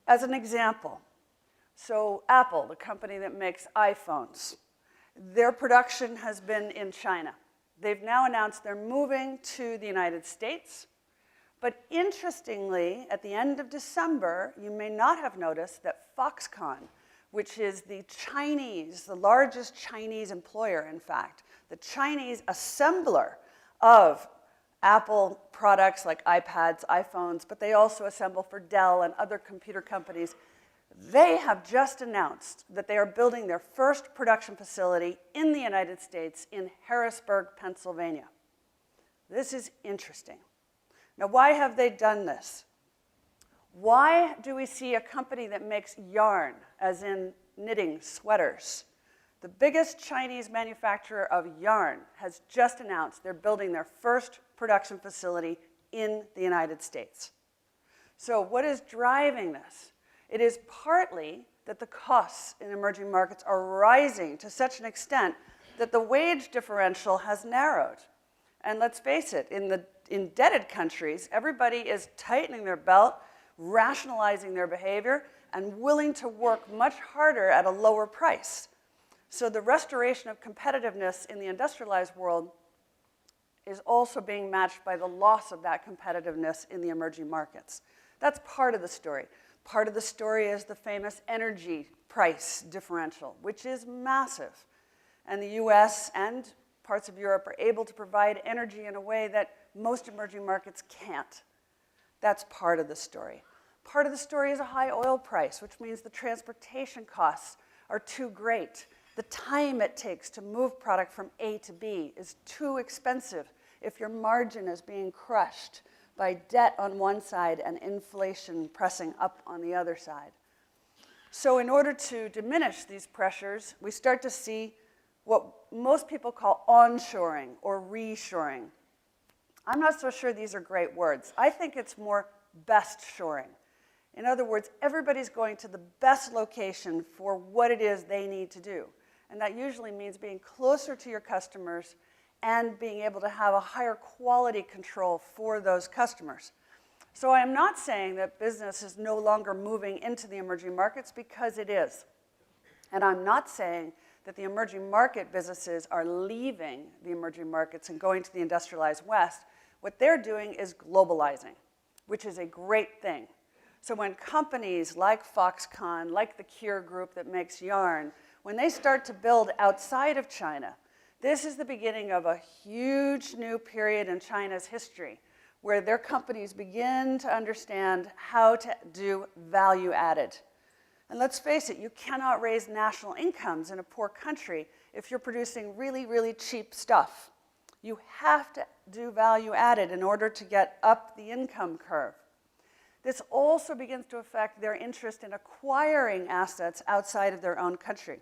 As an example, so Apple, the company that makes iPhones, their production has been in China. They've now announced they're moving to the United States. But interestingly, at the end of December, you may not have noticed that Foxconn, which is the largest Chinese employer, in fact, the Chinese assembler of Apple products like iPads, iPhones, but they also assemble for Dell and other computer companies. They have just announced that they are building their first production facility in the United States in Harrisburg, Pennsylvania. This is interesting. Now, why have they done this? Why do we see a company that makes yarn, as in knitting sweaters? The biggest Chinese manufacturer of yarn has just announced they're building their first production facility in the United States. So what is driving this? It is partly that the costs in emerging markets are rising to such an extent that the wage differential has narrowed. And let's face it, in the indebted countries, everybody is tightening their belt, rationalizing their behavior, and willing to work much harder at a lower price. So the restoration of competitiveness in the industrialized world is also being matched by the loss of that competitiveness in the emerging markets. That's part of the story. Part of the story is the famous energy price differential, which is massive. And the US and parts of Europe are able to provide energy in a way that most emerging markets can't. That's part of the story. Part of the story is a high oil price, which means the transportation costs are too great. The time it takes to move product from A to B is too expensive if your margin is being crushed by debt on one side and inflation pressing up on the other side. So in order to diminish these pressures, we start to see what most people call onshoring or reshoring. I'm not so sure these are great words. I think it's more best shoring. In other words, everybody's going to the best location for what it is they need to do. And that usually means being closer to your customers and being able to have a higher quality control for those customers. So I am not saying that business is no longer moving into the emerging markets, because it is. And I'm not saying that the emerging market businesses are leaving the emerging markets and going to the industrialized West. What they're doing is globalizing, which is a great thing. So when companies like Foxconn, like the Cure Group that makes yarn, when they start to build outside of China, this is the beginning of a huge new period in China's history where their companies begin to understand how to do value added. And let's face it, you cannot raise national incomes in a poor country if you're producing really, really cheap stuff. You have to do value added in order to get up the income curve. This also begins to affect their interest in acquiring assets outside of their own country.